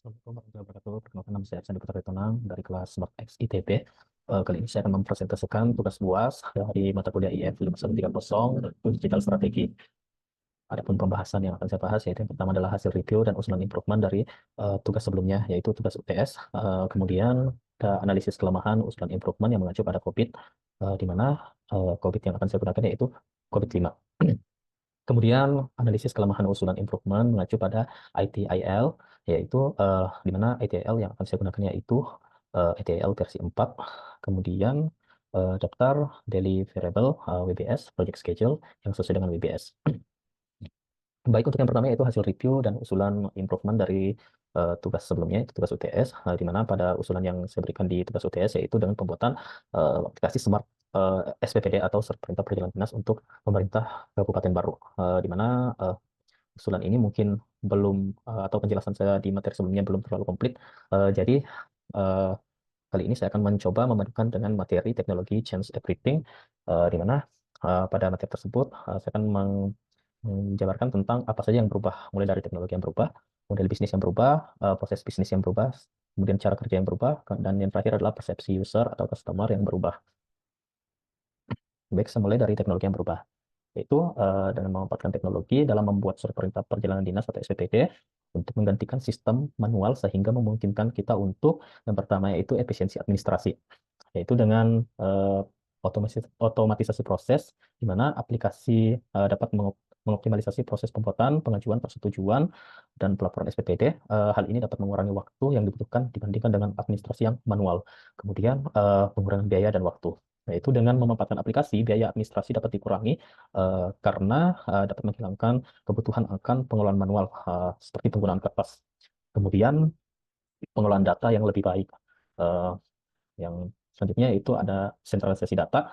Assalamualaikum warahmatullahi wabarakatuh. Perkenalkan, nama saya Arsan Putra Tonang dari kelas Smart X ITB. Kali ini saya akan mempresentasikan tugas UAS dari mata kuliah IF 5130 yaitu Digital Strategi. Adapun pembahasan yang akan saya bahas yaitu yang pertama adalah hasil review dan usulan improvement dari tugas sebelumnya yaitu tugas UTS. Kemudian ada analisis kelemahan usulan improvement yang mengacu pada COVID, di mana COVID yang akan saya gunakan yaitu COVID-5. Kemudian analisis kelemahan usulan improvement mengacu pada ITIL, yaitu di mana ITIL yang akan saya gunakan yaitu ITIL versi 4. Kemudian daftar deliverable WBS, project schedule yang sesuai dengan WBS. Baik, untuk yang pertama yaitu hasil review dan usulan improvement dari tugas sebelumnya, itu tugas UTS, di mana pada usulan yang saya berikan di tugas UTS yaitu dengan pembuatan aplikasi Smart SPPD atau Surat Perintah Perjalanan Dinas untuk pemerintah Kabupaten Baru, di mana usulan ini mungkin belum atau penjelasan saya di materi sebelumnya belum terlalu komplit. Jadi eh, kali ini saya akan mencoba memadukan dengan materi teknologi Change Everything, di mana pada materi tersebut saya akan menjabarkan tentang apa saja yang berubah, mulai dari teknologi yang berubah, model bisnis yang berubah, proses bisnis yang berubah, kemudian cara kerja yang berubah, dan yang terakhir adalah persepsi user atau customer yang berubah. Baik, saya mulai dari teknologi yang berubah, yaitu dengan memanfaatkan teknologi dalam membuat surat perintah perjalanan dinas atau SPPD untuk menggantikan sistem manual sehingga memungkinkan kita untuk yang pertama yaitu efisiensi administrasi, yaitu dengan otomatisasi proses di mana aplikasi dapat mengoptimalisasi proses pembuatan, pengajuan, persetujuan, dan pelaporan SPPD. Hal ini dapat mengurangi waktu yang dibutuhkan dibandingkan dengan administrasi yang manual. Kemudian pengurangan biaya dan waktu. Yaitu dengan memanfaatkan aplikasi, biaya administrasi dapat dikurangi karena dapat menghilangkan kebutuhan akan pengelolaan manual seperti penggunaan kertas. Kemudian pengelolaan data yang lebih baik. Eh, yang selanjutnya itu ada sentralisasi data,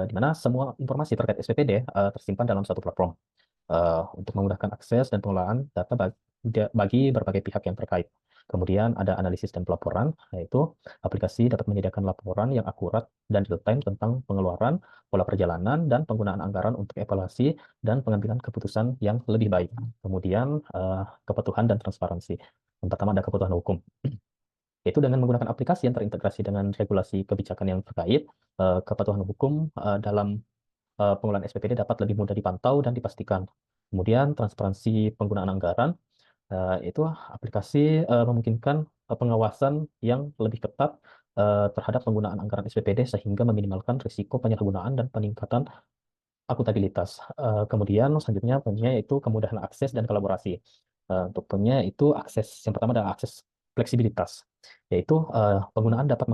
di mana semua informasi terkait SPPD tersimpan dalam satu platform untuk memudahkan akses dan pengelolaan data bagi berbagai pihak yang terkait. Kemudian ada analisis dan pelaporan, yaitu aplikasi dapat menyediakan laporan yang akurat dan real-time tentang pengeluaran, pola perjalanan, dan penggunaan anggaran untuk evaluasi dan pengambilan keputusan yang lebih baik. Kemudian kepatuhan dan transparansi. Yang pertama ada kepatuhan hukum, yaitu dengan menggunakan aplikasi yang terintegrasi dengan regulasi kebijakan yang terkait, kepatuhan hukum dalam pengelolaan SPPD dapat lebih mudah dipantau dan dipastikan. Kemudian transparansi penggunaan anggaran, itu aplikasi memungkinkan pengawasan yang lebih ketat terhadap penggunaan anggaran SPPD sehingga meminimalkan risiko penyalahgunaan dan peningkatan akuntabilitas. Kemudian selanjutnya poinnya yaitu kemudahan akses dan kolaborasi. Untuk poinnya itu akses, yang pertama adalah akses fleksibilitas, yaitu pengguna dapat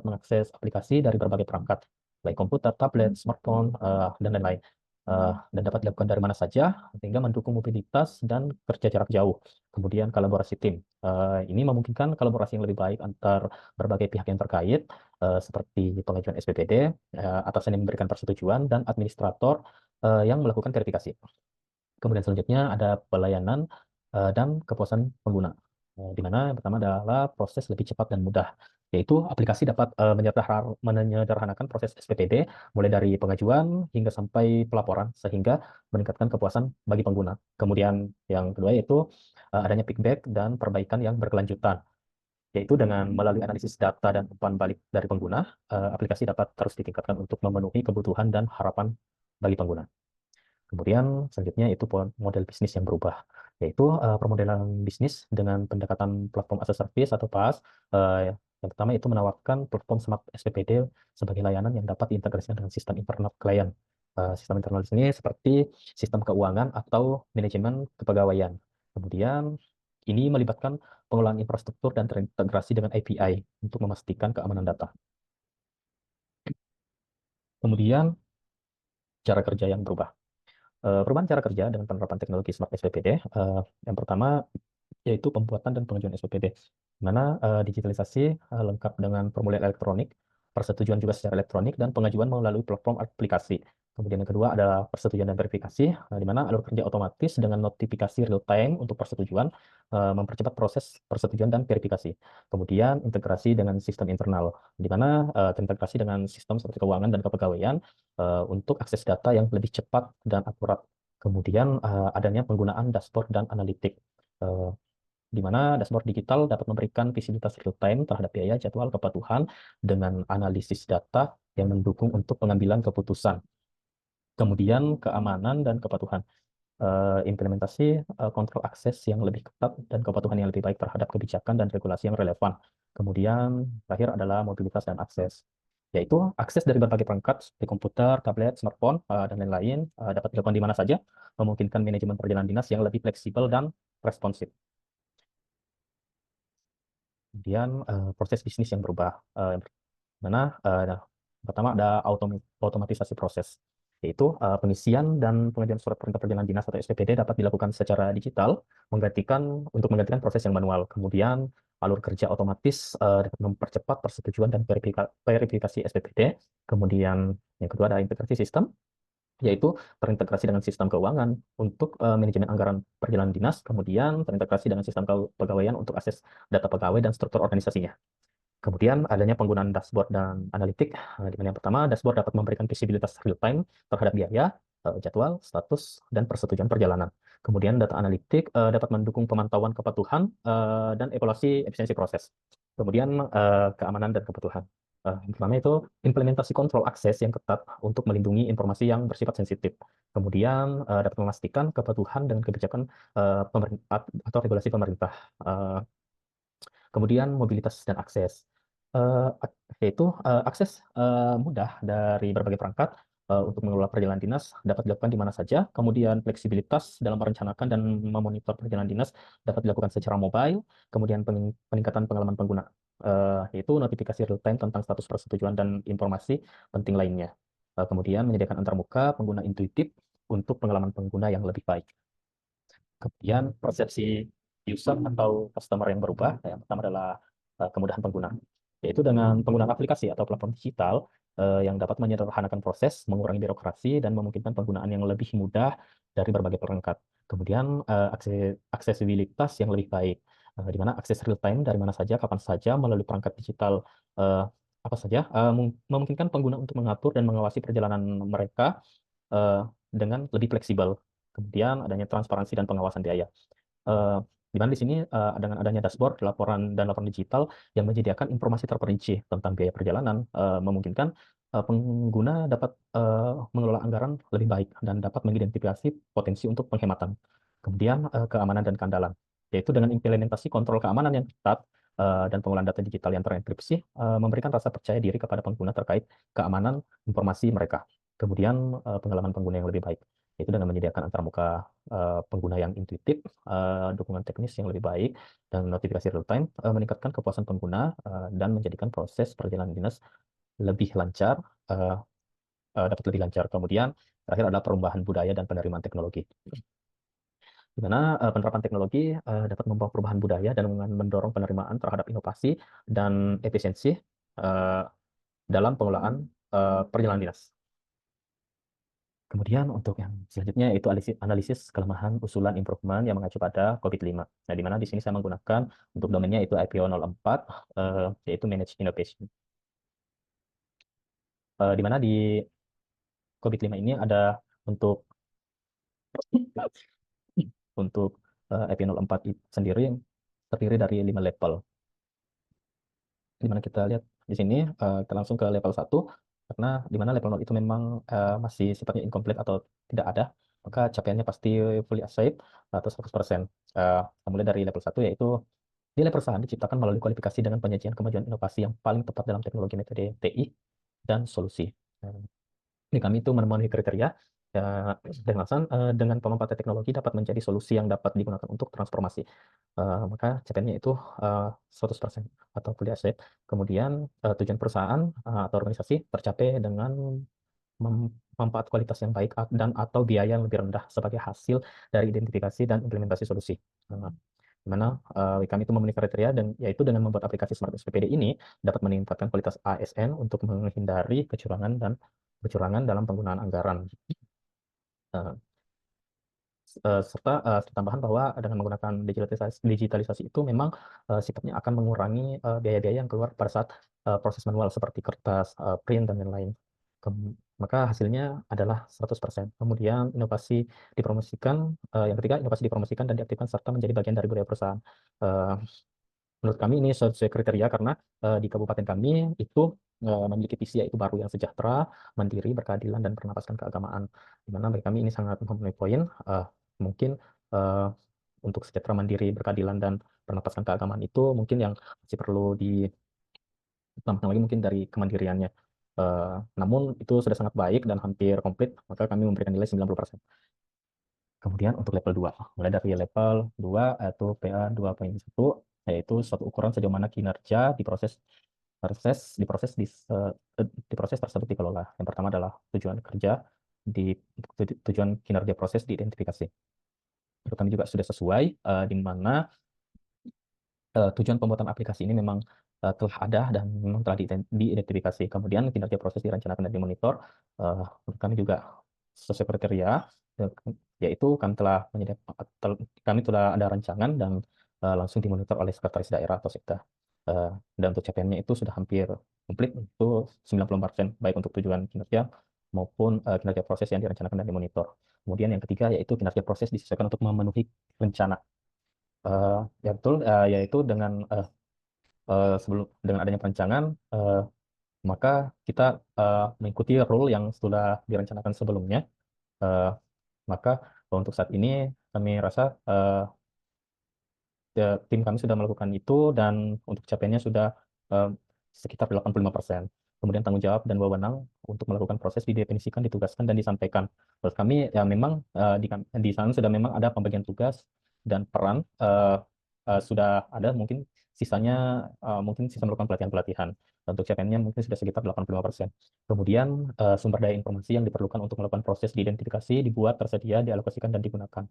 mengakses aplikasi dari berbagai perangkat, baik komputer, tablet, smartphone, dan lain-lain. Dan dapat dilakukan dari mana saja, sehingga mendukung mobilitas dan kerja jarak jauh. Kemudian kolaborasi tim. Ini memungkinkan kolaborasi yang lebih baik antar berbagai pihak yang terkait, seperti pengajuan SPPD, atasan yang memberikan persetujuan, dan administrator yang melakukan verifikasi. Kemudian selanjutnya ada pelayanan dan kepuasan pengguna, di mana yang pertama adalah proses lebih cepat dan mudah, yaitu aplikasi dapat menyederhanakan proses SPPD mulai dari pengajuan hingga sampai pelaporan sehingga meningkatkan kepuasan bagi pengguna. Kemudian yang kedua yaitu adanya feedback dan perbaikan yang berkelanjutan, yaitu dengan melalui analisis data dan umpan balik dari pengguna, aplikasi dapat terus ditingkatkan untuk memenuhi kebutuhan dan harapan bagi pengguna. Kemudian selanjutnya itu model bisnis yang berubah, yaitu permodelan bisnis dengan pendekatan platform as a service atau PaaS. Yang pertama itu menawarkan platform Smart SPPD sebagai layanan yang dapat diintegrasikan dengan sistem internal klien. Sistem internal di sini seperti sistem keuangan atau manajemen kepegawaian. Kemudian ini melibatkan pengelolaan infrastruktur dan terintegrasi dengan API untuk memastikan keamanan data. Kemudian cara kerja yang berubah. Perubahan cara kerja dengan penerapan teknologi Smart SPPD. Yang pertama yaitu pembuatan dan pengajuan SPPD, di mana digitalisasi lengkap dengan formulir elektronik, persetujuan juga secara elektronik, dan pengajuan melalui platform aplikasi. Kemudian yang kedua ada persetujuan dan verifikasi, di mana alur kerja otomatis dengan notifikasi real time untuk persetujuan, mempercepat proses persetujuan dan verifikasi. Kemudian integrasi dengan sistem internal, di mana terintegrasi dengan sistem seperti keuangan dan kepegawaian untuk akses data yang lebih cepat dan akurat. Kemudian adanya penggunaan dashboard dan analitik. Eh, di mana dashboard digital dapat memberikan visibilitas real-time terhadap biaya, jadwal, kepatuhan dengan analisis data yang mendukung untuk pengambilan keputusan. Kemudian keamanan dan kepatuhan. Implementasi kontrol akses yang lebih ketat dan kepatuhan yang lebih baik terhadap kebijakan dan regulasi yang relevan. Kemudian terakhir adalah mobilitas dan akses, yaitu akses dari berbagai perangkat seperti komputer, tablet, smartphone, dan lain-lain dapat dilakukan di mana saja, memungkinkan manajemen perjalanan dinas yang lebih fleksibel dan responsif. Kemudian proses bisnis yang berubah. Mana pertama ada otomatisasi proses, yaitu pengisian dan pengajuan surat perintah perjalanan dinas atau SPPD dapat dilakukan secara digital, menggantikan proses yang manual. Kemudian alur kerja otomatis dapat mempercepat persetujuan dan verifikasi SPPD. Kemudian yang kedua ada integrasi sistem, yaitu terintegrasi dengan sistem keuangan untuk manajemen anggaran perjalanan dinas, kemudian terintegrasi dengan sistem kepegawaian untuk akses data pegawai dan struktur organisasinya. Kemudian adanya penggunaan dashboard dan analitik, di mana yang pertama, dashboard dapat memberikan visibilitas real-time terhadap biaya, jadwal, status, dan persetujuan perjalanan. Kemudian data analitik dapat mendukung pemantauan kepatuhan dan evaluasi efisiensi proses. Kemudian keamanan dan kebutuhan. Yang pertama itu implementasi kontrol akses yang ketat untuk melindungi informasi yang bersifat sensitif. Kemudian dapat memastikan kepatuhan dan kebijakan pemerintah atau regulasi pemerintah. Kemudian mobilitas dan akses, Eh, yaitu akses mudah dari berbagai perangkat untuk mengelola perjalanan dinas dapat dilakukan di mana saja. Kemudian fleksibilitas dalam merencanakan dan memonitor perjalanan dinas dapat dilakukan secara mobile. Kemudian peningkatan pengalaman pengguna, yaitu notifikasi real time tentang status persetujuan dan informasi penting lainnya. Kemudian menyediakan antarmuka pengguna intuitif untuk pengalaman pengguna yang lebih baik. Kemudian persepsi user atau customer yang berubah. Yang pertama adalah kemudahan pengguna, yaitu dengan penggunaan aplikasi atau platform digital yang dapat menyederhanakan proses, mengurangi birokrasi, dan memungkinkan penggunaan yang lebih mudah dari berbagai perangkat. Kemudian aksesibilitas yang lebih baik, di mana akses real time dari mana saja, kapan saja, melalui perangkat digital apa saja, memungkinkan pengguna untuk mengatur dan mengawasi perjalanan mereka eh, dengan lebih fleksibel. Kemudian adanya transparansi dan pengawasan biaya. Eh, di mana di sini dengan adanya dashboard, laporan digital yang menyediakan informasi terperinci tentang biaya perjalanan, memungkinkan pengguna dapat mengelola anggaran lebih baik dan dapat mengidentifikasi potensi untuk penghematan. Kemudian keamanan dan keandalan, yaitu dengan implementasi kontrol keamanan yang ketat dan pengolahan data digital yang terenkripsi, memberikan rasa percaya diri kepada pengguna terkait keamanan informasi mereka. Kemudian pengalaman pengguna yang lebih baik, yaitu dengan menyediakan antarmuka pengguna yang intuitif, dukungan teknis yang lebih baik, dan notifikasi real time, meningkatkan kepuasan pengguna dan menjadikan proses perjalanan dinas lebih lancar, uh, dapat lebih lancar. Kemudian terakhir adalah perubahan budaya dan penerimaan teknologi, di mana penerapan teknologi dapat membawa perubahan budaya dan mendorong penerimaan terhadap inovasi dan efisiensi uh, dalam pengelolaan perjalanan dinas. Kemudian untuk yang selanjutnya itu analisis kelemahan usulan improvement yang mengacu pada COVID-5. Nah, di mana di sini saya menggunakan untuk domainnya itu IPO 04, yaitu Manage Innovation. Di mana di COVID-5 ini ada untuk untuk IPO 04 sendiri yang terdiri dari 5 level. Di mana kita lihat di sini kita langsung ke level 1 karena di mana level 0 itu memang masih sifatnya incomplete atau tidak ada, maka capaiannya pasti fully achieved atau 100%. Mulai dari level 1 yaitu nilai perusahaan diciptakan melalui kualifikasi dengan penyajian kemajuan inovasi yang paling tepat dalam teknologi metode TI dan solusi. Ini kami itu memenuhi kriteria ya, dan alasan dengan pemanfaatan teknologi dapat menjadi solusi yang dapat digunakan untuk transformasi. Maka CPN-nya itu 100% atau fully asset. Kemudian tujuan perusahaan atau organisasi tercapai dengan manfaat kualitas yang baik dan atau biaya yang lebih rendah sebagai hasil dari identifikasi dan implementasi solusi. Di mana kami itu memenuhi kriteria dan yaitu dengan membuat aplikasi Smart SPPD ini dapat meningkatkan kualitas ASN untuk menghindari kecurangan dalam penggunaan anggaran. Eh, serta tambahan bahwa dengan menggunakan digitalisasi itu memang sifatnya akan mengurangi biaya-biaya yang keluar pada saat proses manual seperti kertas, print, dan lain-lain. maka hasilnya adalah 100%. Kemudian inovasi dipromosikan, yang ketiga inovasi dipromosikan dan diaktifkan serta menjadi bagian dari budaya perusahaan. Eh, Menurut kami ini sesuai kriteria karena di kabupaten kami itu memiliki visi yaitu baru yang sejahtera, mandiri, berkeadilan, dan bernapaskan keagamaan. Di mana bagi kami ini sangat memenuhi poin. Mungkin eh, untuk sejahtera, mandiri, berkeadilan, dan bernapaskan keagamaan itu mungkin yang masih perlu ditambahkan lagi mungkin dari kemandiriannya. Namun itu sudah sangat baik dan hampir komplit, maka kami memberikan nilai 90%. Kemudian untuk level 2, mulai dari level 2 yaitu PA 2.1, yaitu suatu ukuran sejauh mana kinerja di proses tersebut dikelola. Yang pertama adalah tujuan kerja di tujuan kinerja proses diidentifikasi. Menurut kami juga sudah sesuai, di mana tujuan pembuatan aplikasi ini memang telah ada dan memang telah diidentifikasi. Kemudian kinerja proses direncanakan dan dimonitor. Menurut kami juga sesuai kriteria, eh, yaitu kami telah ada rancangan dan langsung dimonitor oleh sekretaris daerah atau sekda. Dan untuk capaiannya itu sudah hampir komplit, itu 90%, baik untuk tujuan kinerja maupun kinerja proses yang direncanakan dan dimonitor. Kemudian yang ketiga yaitu kinerja proses disesuaikan untuk memenuhi rencana. Eh, ya betul, yaitu dengan adanya perencanaan, maka kita mengikuti rule yang sudah direncanakan sebelumnya. Eh, maka untuk saat ini kami rasa tim kami sudah melakukan itu dan untuk capaiannya sudah eh, sekitar 85%. Kemudian tanggung jawab dan wewenang untuk melakukan proses didefinisikan, ditugaskan, dan disampaikan. Menurut kami ya memang di sana sudah memang ada pembagian tugas dan peran, sudah ada, mungkin sisanya mungkin sisa melakukan pelatihan-pelatihan. Untuk capaiannya mungkin sudah sekitar 85%. Kemudian sumber daya informasi yang diperlukan untuk melakukan proses diidentifikasi, dibuat, tersedia, dialokasikan, dan digunakan.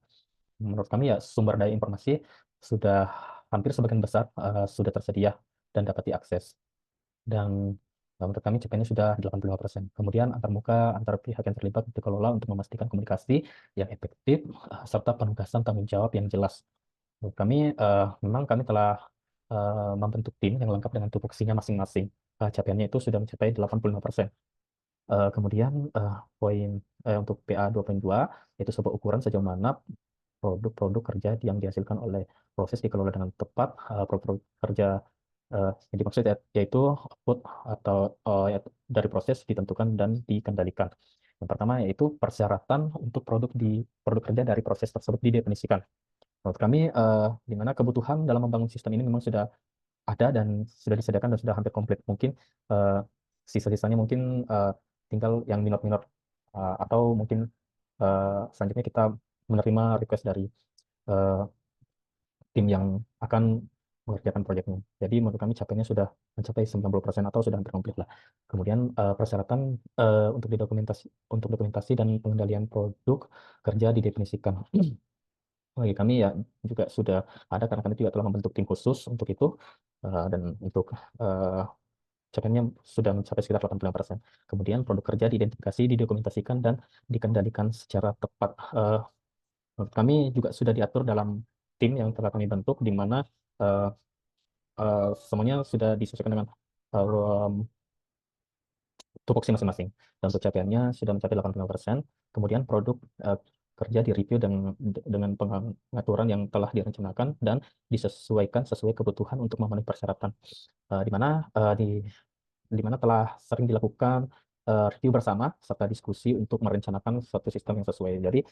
Menurut kami ya sumber daya informasi sudah hampir sebagian besar sudah tersedia dan dapat diakses. Dan menurut kami capaiannya sudah 85%. Kemudian antar muka antar pihak yang terlibat dikelola untuk memastikan komunikasi yang efektif serta penugasan tanggung jawab yang jelas. Menurut kami memang kami telah membentuk tim yang lengkap dengan tupoksinya masing-masing. Capaiannya itu sudah mencapai 85%. Kemudian poin untuk PA 2.2 yaitu sebuah ukuran sejauh mana produk-produk kerja yang dihasilkan oleh proses dikelola dengan tepat. Produk kerja yang dimaksud yaitu output atau dari proses ditentukan dan dikendalikan. Yang pertama yaitu persyaratan untuk produk kerja dari proses tersebut didefinisikan. Menurut kami, di mana kebutuhan dalam membangun sistem ini memang sudah ada dan sudah disediakan dan sudah hampir komplit. Mungkin eh, sisa-sisanya mungkin tinggal yang minor-minor, atau mungkin selanjutnya kita menerima request dari eh, tim yang akan mengerjakan proyeknya. Jadi menurut kami capaiannya sudah mencapai 90% atau sudah hampir komplit lah. Kemudian persyaratan untuk dokumentasi dan pengendalian produk kerja didefinisikan. Bagi kami ya juga sudah ada karena kami juga telah membentuk tim khusus untuk itu, dan untuk eh, capaiannya sudah mencapai sekitar 85%. Kemudian produk kerja diidentifikasi, didokumentasikan, dan dikendalikan secara tepat. Menurut kami juga sudah diatur dalam tim yang telah kami bentuk, di mana eh, semuanya sudah disesuaikan dengan um, tupoksi masing-masing. Dan untuk capaiannya sudah mencapai 85%. Kemudian produk eh, kerja direview dengan pengaturan yang telah direncanakan dan disesuaikan sesuai kebutuhan untuk memenuhi persyaratan. Di mana di mana telah sering dilakukan review bersama serta diskusi untuk merencanakan suatu sistem yang sesuai. Jadi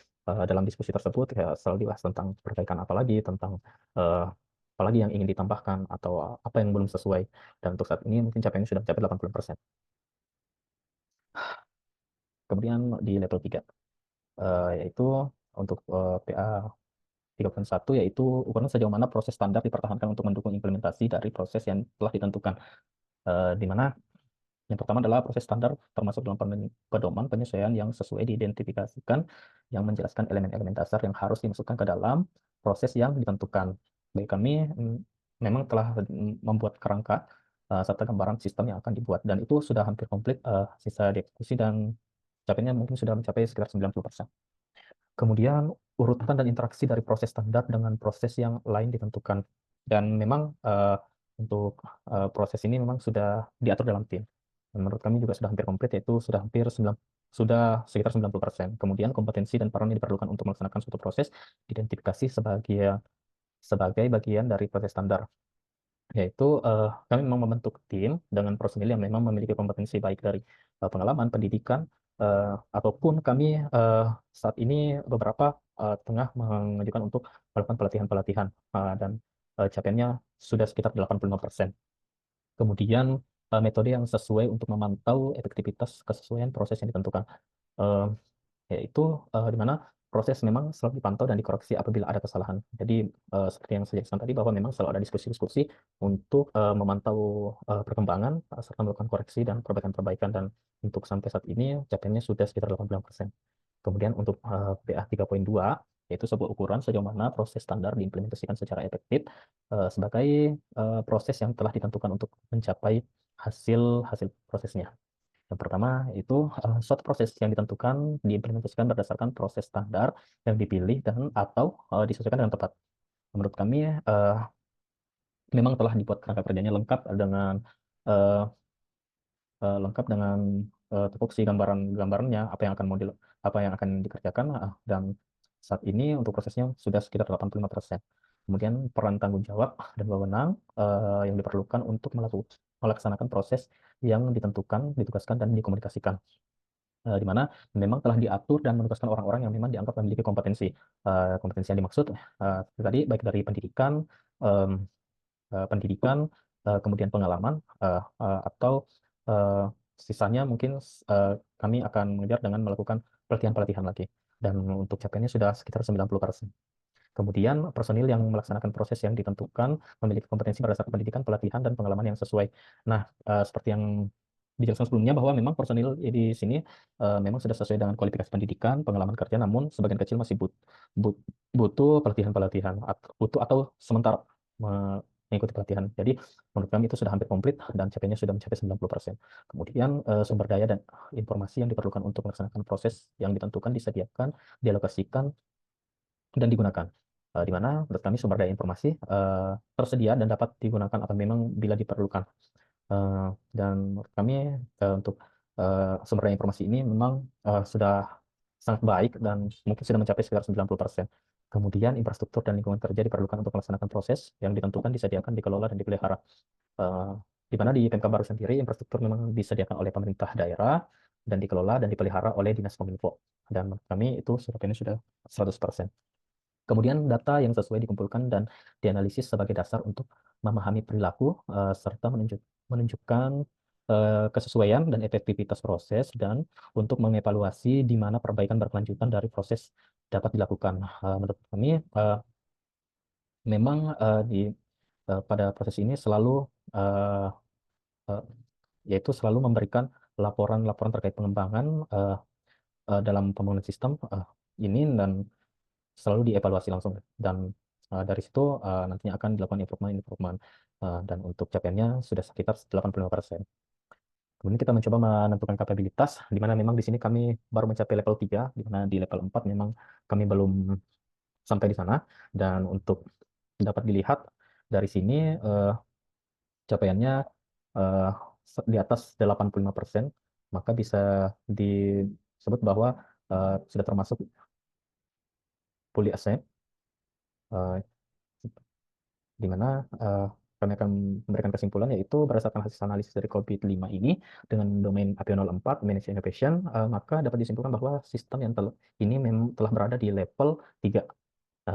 dalam diskusi tersebut ya, selalu dibahas tentang perbaikan apa lagi, tentang eh, apa lagi yang ingin ditambahkan atau apa yang belum sesuai. Dan untuk saat ini mungkin capaiannya sudah mencapai 80%. Kemudian di level 3, yaitu untuk PA 3.1, yaitu ukuran sejauh mana proses standar dipertahankan untuk mendukung implementasi dari proses yang telah ditentukan. Di mana yang pertama adalah proses standar termasuk dalam pedoman penyesuaian yang sesuai diidentifikasikan yang menjelaskan elemen-elemen dasar yang harus dimasukkan ke dalam proses yang ditentukan. Bagi kami memang telah membuat kerangka serta gambaran sistem yang akan dibuat dan itu sudah hampir komplit, sisa dieksekusi dan capaiannya mungkin sudah mencapai sekitar 90%. Kemudian urutan dan interaksi dari proses standar dengan proses yang lain ditentukan. Dan memang untuk proses ini memang sudah diatur dalam tim. Dan menurut kami juga sudah hampir komplit, yaitu sudah hampir sudah sekitar 90%. Kemudian kompetensi dan peran yang diperlukan untuk melaksanakan suatu proses identifikasi sebagai bagian dari proses standar, yaitu kami memang membentuk tim dengan personil yang memang memiliki kompetensi baik dari pengalaman, pendidikan, ataupun kami saat ini beberapa tengah mengajukan untuk melakukan pelatihan-pelatihan, dan capaiannya sudah sekitar 85%. Kemudian metode yang sesuai untuk memantau efektivitas kesesuaian proses yang ditentukan. Eh, Yaitu di mana proses memang selalu dipantau dan dikoreksi apabila ada kesalahan. Jadi seperti yang saya jelaskan tadi bahwa memang selalu ada diskusi-diskusi untuk memantau perkembangan serta melakukan koreksi dan perbaikan-perbaikan, dan untuk sampai saat ini capaiannya sudah sekitar 80%. Kemudian untuk PA 3.2 yaitu sebuah ukuran sejauh mana proses standar diimplementasikan secara efektif sebagai proses yang telah ditentukan untuk mencapai hasil hasil prosesnya. Yang pertama itu suatu proses yang ditentukan diimplementasikan berdasarkan proses standar yang dipilih dan atau disesuaikan dengan tepat. Menurut kami memang telah dibuat kerangka kerjanya eh, lengkap dengan tupoksi gambarannya apa yang akan dikerjakan, dan saat ini untuk prosesnya sudah sekitar 85%. Kemudian peran tanggung jawab dan wewenang yang diperlukan untuk melaksanakan proses yang ditugaskan dan dikomunikasikan, di mana memang telah diatur dan menugaskan orang-orang yang memang dianggap memiliki kompetensi. Kompetensi yang dimaksud tadi baik dari em, pendidikan, kemudian pengalaman, atau eh, sisanya mungkin kami akan mengejar dengan melakukan pelatihan-pelatihan lagi. Dan untuk capaiannya sudah sekitar 90%. Kemudian personil yang melaksanakan proses yang ditentukan memiliki kompetensi berdasarkan pendidikan, pelatihan, dan pengalaman yang sesuai. Nah, seperti yang dijelaskan sebelumnya bahwa memang personil di sini memang sudah sesuai dengan kualifikasi pendidikan, pengalaman kerja, namun sebagian kecil masih but- butuh pelatihan-pelatihan, butuh atau sementara mengikuti pelatihan. Jadi menurut kami itu sudah hampir komplit dan capaiannya sudah mencapai 90%. Kemudian sumber daya dan informasi yang diperlukan untuk melaksanakan proses yang ditentukan disediakan, dialokasikan, dan digunakan. Di mana menurut kami sumber daya informasi tersedia dan dapat digunakan atau memang bila diperlukan. Eh, dan menurut kami untuk sumber daya informasi ini memang sudah sangat baik dan mungkin sudah mencapai sekitar 90%. Kemudian infrastruktur dan lingkungan kerja diperlukan untuk melaksanakan proses yang ditentukan, disediakan, dikelola, dan dipelihara. Eh, di mana di Pemkab Baru sendiri infrastruktur memang disediakan oleh pemerintah daerah dan dikelola dan dipelihara oleh Dinas Kominfo. Dan menurut kami itu ini sudah 100%. Kemudian data yang sesuai dikumpulkan dan dianalisis sebagai dasar untuk memahami perilaku serta menunjukkan kesesuaian dan efektivitas proses, dan untuk mengevaluasi di mana perbaikan berkelanjutan dari proses dapat dilakukan. Menurut kami memang pada proses ini selalu eh, eh, yaitu selalu memberikan laporan-laporan terkait pengembangan dalam pembangunan sistem ini, dan selalu dievaluasi langsung, dan dari situ nantinya akan dilakukan improvement, dan untuk capaiannya sudah sekitar 85%. Kemudian kita mencoba menentukan kapabilitas, di mana memang di sini kami baru mencapai level 3, di mana di level 4 memang kami belum sampai di sana, dan untuk dapat dilihat dari sini capaiannya eh, di atas 85%, maka bisa disebut bahwa sudah termasuk fully assessed, eh, di mana eh, kami akan memberikan kesimpulan, yaitu berdasarkan hasil analisis dari COVID-5 ini dengan domain AP04 Manage Innovation, maka dapat disimpulkan bahwa sistem yang ini memang telah berada di level 3,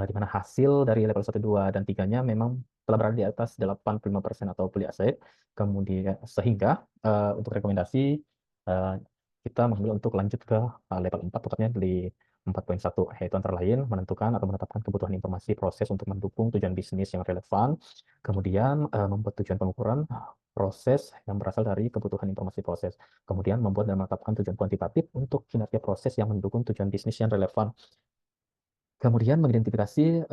di mana hasil dari level 1, 2, dan 3-nya memang telah berada di atas 85% atau fully asset. Kemudian sehingga untuk rekomendasi eh, kita mengambil untuk lanjut ke level 4, tepatnya di 4.1, yaitu antara lain menentukan atau menetapkan kebutuhan informasi proses untuk mendukung tujuan bisnis yang relevan, kemudian membuat tujuan pengukuran proses yang berasal dari kebutuhan informasi proses, kemudian membuat dan menetapkan tujuan kuantitatif untuk kinerja proses yang mendukung tujuan bisnis yang relevan. Kemudian mengidentifikasi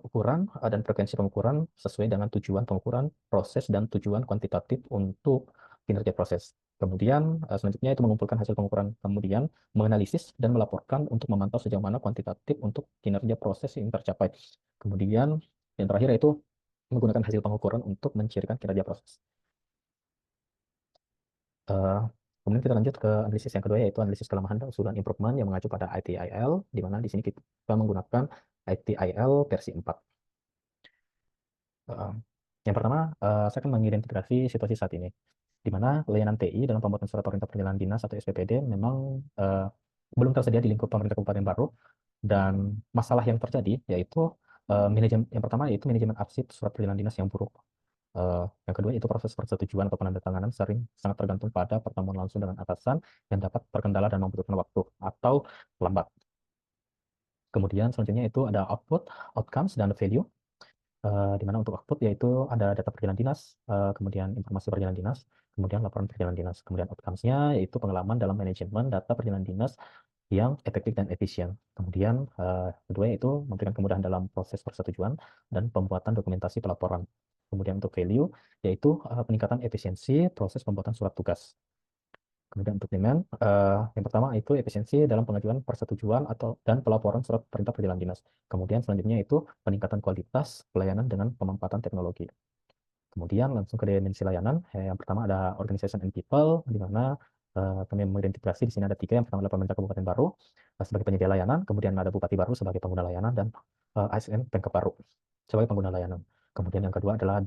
ukuran dan frekuensi pengukuran sesuai dengan tujuan pengukuran proses dan tujuan kuantitatif untuk kinerja proses. Kemudian selanjutnya itu mengumpulkan hasil pengukuran. Kemudian menganalisis dan melaporkan untuk memantau sejauh mana kuantitatif untuk kinerja proses yang tercapai. Kemudian yang terakhir yaitu menggunakan hasil pengukuran untuk mencirikan kinerja proses. Eh, Kemudian kita lanjut ke analisis yang kedua, yaitu analisis kelemahan dan usulan improvement yang mengacu pada ITIL, di mana di sini kita menggunakan ITIL versi 4. Eh, yang pertama, saya akan mengidentifikasi situasi saat ini, di mana layanan TI dalam pembuatan surat perintah perjalanan dinas atau SPPD memang belum tersedia di lingkup pemerintah Kabupaten Baru, dan masalah yang terjadi yaitu manajemen. Yang pertama yaitu manajemen arsip surat perjalanan dinas yang buruk. Yang kedua itu proses persetujuan atau penandatanganan sering sangat tergantung pada pertemuan langsung dengan atasan yang dapat terkendala dan membutuhkan waktu atau lambat. Kemudian selanjutnya itu ada output, outcomes, dan value. Di mana untuk output yaitu ada data perjalanan dinas, kemudian informasi perjalanan dinas, kemudian laporan perjalanan dinas. Kemudian outcomes-nya yaitu pengalaman dalam manajemen data perjalanan dinas yang efektif dan efisien. Kemudian kedua yaitu memberikan kemudahan dalam proses persetujuan dan pembuatan dokumentasi pelaporan. Kemudian untuk value yaitu peningkatan efisiensi proses pembuatan surat tugas. Kemudian untuk demand, yang pertama itu efisiensi dalam pengajuan persetujuan atau dan pelaporan surat perintah perjalanan dinas. Kemudian selanjutnya itu peningkatan kualitas pelayanan dengan pemanfaatan teknologi. Kemudian langsung ke dimensi layanan. Yang pertama ada organization and people, di mana kami mengidentifikasi di sini ada tiga. Yang pertama adalah pemerintah Kabupaten Baru sebagai penyedia layanan, kemudian ada Bupati Baru sebagai pengguna layanan, dan ASN Pemkab Baru sebagai pengguna layanan. Kemudian yang kedua adalah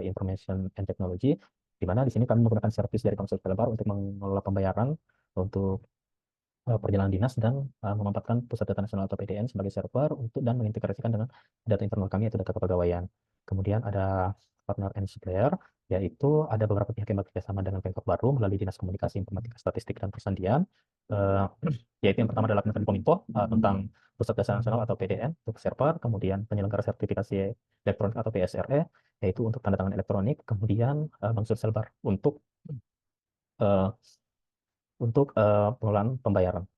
information and technology, di mana di sini kami menggunakan servis dari Bangsal Baru untuk mengelola pembayaran untuk perjalanan dinas dan memanfaatkan pusat data nasional atau PDN sebagai server untuk dan mengintegrasikan dengan data internal kami yaitu data kepegawaian. Kemudian ada partner and supplier, yaitu ada beberapa pihak yang bekerja sama dengan Pemkab Baru melalui Dinas Komunikasi Informatika Statistik dan Persandian, eh, yaitu yang pertama adalah Kominfo tentang pusat data nasional atau PDN untuk server, kemudian penyelenggara sertifikasi elektronik atau PSRE yaitu untuk tanda tangan elektronik, kemudian Bank Selbar eh, untuk pengelolaan pembayaran.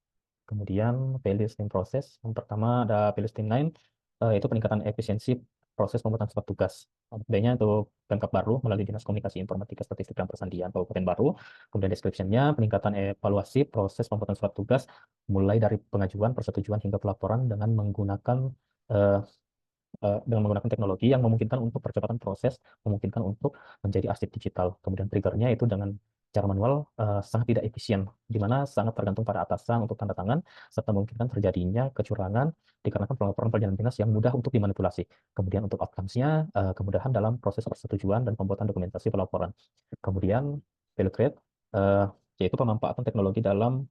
Kemudian value stream proses. Yang pertama ada value stream 9, yaitu peningkatan efisiensi proses pembuatan surat tugas. B-nya itu Pemkab Baru melalui Dinas Komunikasi Informatika Statistik dan Persandian Kabupaten Baru. Kemudian description-nya peningkatan evaluasi proses pembuatan surat tugas mulai dari pengajuan, persetujuan hingga pelaporan eh, dengan menggunakan teknologi yang memungkinkan untuk percepatan proses, memungkinkan untuk menjadi arsip digital. Kemudian triggernya itu dengan cara manual sangat tidak efisien, di mana sangat tergantung pada atasan untuk tanda tangan, serta memungkinkan terjadinya kecurangan dikarenakan pelaporan perjalanan dinas yang mudah untuk dimanipulasi. Kemudian untuk outcomes-nya, kemudahan dalam proses persetujuan dan pembuatan dokumentasi pelaporan. Kemudian value create, eh, yaitu pemanfaatan teknologi dalam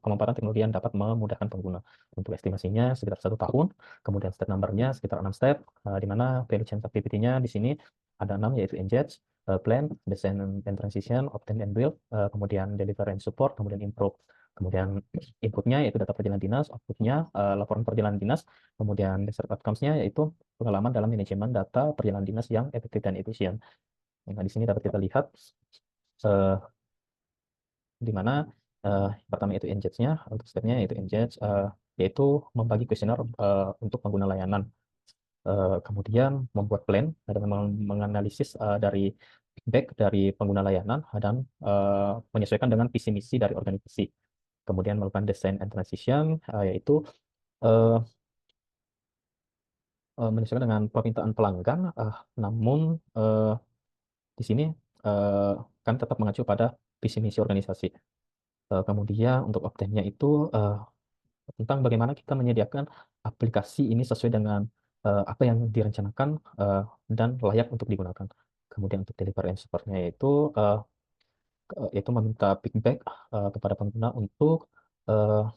pemanfaatan teknologi yang dapat memudahkan pengguna. Untuk estimasinya sekitar 1 tahun. Kemudian step number-nya sekitar 6 step, di mana value chain activity-nya di sini ada 6, yaitu engage, plan, design and transition, obtain and build, kemudian deliver and support, kemudian improve. Kemudian inputnya yaitu data perjalanan dinas, outputnya laporan perjalanan dinas, kemudian desired outcomes-nya yaitu pengalaman dalam manajemen data perjalanan dinas yang efektif dan efisien. Nah, di sini dapat kita lihat eh, di mana yang pertama itu engage-nya, untuk step-nya yaitu engage, yaitu membagi kuesioner untuk pengguna layanan. Kemudian membuat plan dan menganalisis dari feedback dari pengguna layanan dan menyesuaikan dengan visi misi dari organisasi. Kemudian melakukan design and transition, yaitu uh, menyesuaikan dengan permintaan pelanggan, namun di sini uh, kan tetap mengacu pada visi misi organisasi. Kemudian untuk obtennya itu tentang bagaimana kita menyediakan aplikasi ini sesuai dengan apa yang direncanakan dan layak untuk digunakan. Kemudian untuk delivery and support-nya yaitu meminta feedback kepada pengguna untuk eh,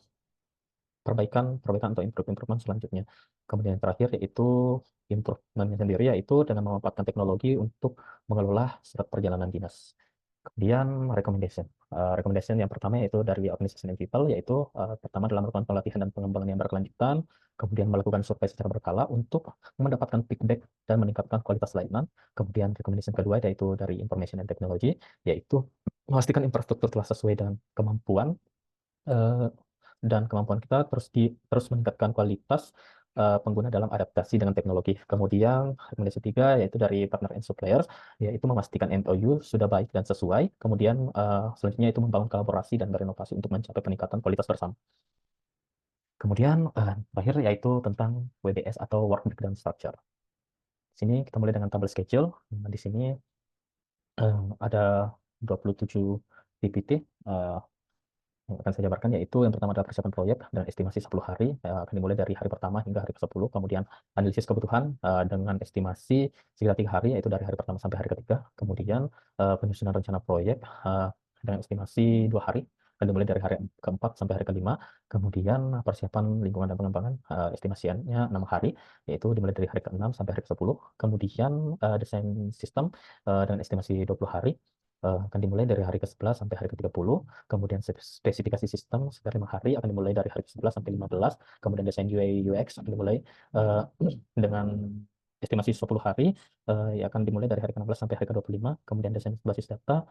perbaikan atau improvement selanjutnya. Kemudian yang terakhir yaitu improvement sendiri, yaitu dengan memanfaatkan teknologi untuk mengelola surat perjalanan dinas. Kemudian recommendation. Recommendation yang pertama yaitu dari organization and people, yaitu pertama dalam melakukan pelatihan dan pengembangan yang berkelanjutan, kemudian melakukan survei secara berkala untuk mendapatkan feedback dan meningkatkan kualitas layanan. Kemudian recommendation kedua yaitu dari information and technology, yaitu memastikan infrastruktur telah sesuai dengan kemampuan eh, dan kemampuan kita terus meningkatkan kualitas pengguna dalam adaptasi dengan teknologi. Kemudian rekomendasi tiga yaitu dari partner and suppliers, yaitu memastikan MOU sudah baik dan sesuai. Kemudian selanjutnya itu membangun kolaborasi dan berinovasi untuk mencapai peningkatan kualitas bersama. Kemudian terakhir yaitu tentang WBS atau Work Breakdown Structure. Di sini kita mulai dengan tabel schedule. Nah, di sini ada 27 PPT yang akan saya jabarkan, yaitu yang pertama adalah persiapan proyek dan estimasi 10 hari, akan dimulai dari hari pertama hingga hari ke-10. Kemudian analisis kebutuhan dengan estimasi sekitar 3 hari, yaitu dari hari pertama sampai hari ketiga. Kemudian penyusunan rencana proyek dengan estimasi 2 hari, akan dimulai dari hari keempat sampai hari kelima. Kemudian persiapan lingkungan dan pengembangan, estimasinya 6 hari, yaitu dimulai dari hari ke-6 sampai hari ke-10. Kemudian desain sistem dengan estimasi 20 hari, akan dimulai dari hari ke-11 sampai hari ke-30. Kemudian spesifikasi sistem sekitar 5 hari, akan dimulai dari hari ke-11 sampai 15. Kemudian desain UI UX akan dimulai uh, dengan estimasi 10 hari, yang akan dimulai dari hari ke-16 sampai hari ke-25. Kemudian desain basis data,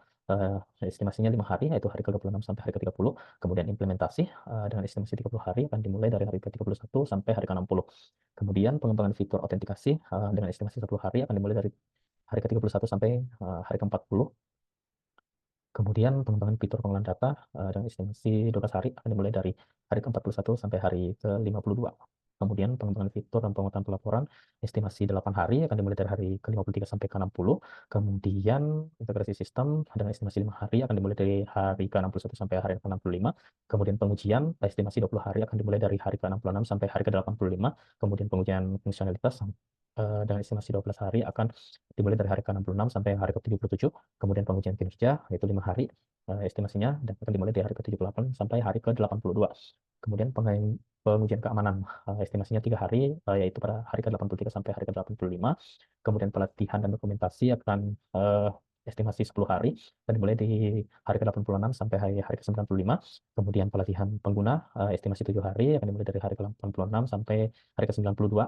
estimasinya 5 hari, yaitu hari ke-26 sampai hari ke-30. Kemudian implementasi dengan estimasi 30 hari, akan dimulai dari hari ke-31 sampai hari ke-60. Kemudian pengembangan fitur autentikasi dengan estimasi 10 hari, akan dimulai dari hari ke-31 sampai hari ke-40. Kemudian pengembangan fitur pengolahan data dengan estimasi 12 hari, akan dimulai dari hari ke-41 sampai hari ke-52. Kemudian pengembangan fitur dan penguatan pelaporan estimasi 8 hari, akan dimulai dari hari ke-53 sampai ke-60. Kemudian integrasi sistem dengan estimasi 5 hari, akan dimulai dari hari ke-61 sampai hari ke-65. Kemudian pengujian estimasi 20 hari, akan dimulai dari hari ke-66 sampai hari ke-85. Kemudian pengujian fungsionalitas dengan estimasi 12 hari, akan dimulai dari hari ke-66 sampai hari ke-77. Kemudian pengujian kinerja, yaitu 5 hari estimasinya, dan akan dimulai dari hari ke-78 sampai hari ke-82. Kemudian pengujian keamanan, estimasinya 3 hari, yaitu pada hari ke-83 sampai hari ke-85. Kemudian pelatihan dan dokumentasi akan estimasi 10 hari, dan dimulai di hari ke-86 sampai hari ke-95. Kemudian pelatihan pengguna, estimasi 7 hari, akan dimulai dari hari ke-86 sampai hari ke-92.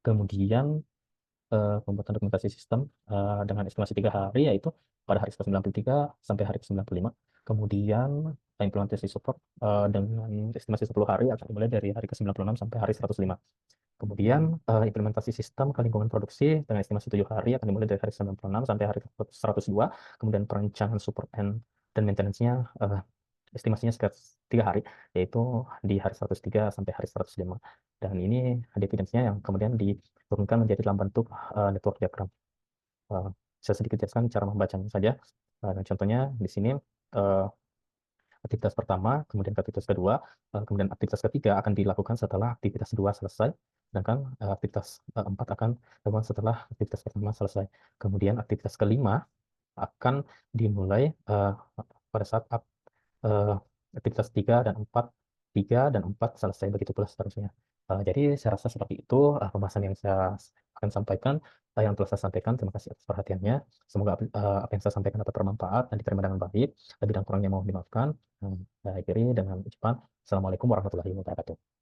Kemudian pembuatan dokumentasi sistem dengan estimasi 3 hari, yaitu pada hari ke-93 sampai hari ke-95. Kemudian implementasi support dengan estimasi 10 hari, akan dimulai dari hari ke-96 sampai hari 105. Kemudian implementasi sistem ke lingkungan produksi dengan estimasi 7 hari, akan dimulai dari hari 96 sampai hari ke-102. Kemudian perencanaan support dan maintenance-nya estimasinya sekitar 3 hari, yaitu di hari 103 sampai hari 105. Dan ini evidence-nya yang kemudian diturunkan menjadi dalam bentuk network diagram. Saya sedikit jelaskan cara membacanya saja. Nah, contohnya di sini aktivitas pertama, kemudian aktivitas kedua, kemudian aktivitas ketiga akan dilakukan setelah aktivitas kedua selesai, sedangkan aktivitas empat akan dilakukan setelah aktivitas pertama selesai. Kemudian aktivitas kelima akan dimulai pada saat eh, aktivitas 3 dan 4 selesai, begitu pula seterusnya. Jadi saya rasa seperti itu pembahasan yang saya akan sampaikan, yang telah saya sampaikan. Terima kasih atas perhatiannya. Semoga apa yang saya sampaikan dapat bermanfaat dan diterima dengan baik. Lebih dan kurangnya mohon dimaafkan. Saya akhiri dengan ucapan Assalamualaikum warahmatullahi wabarakatuh.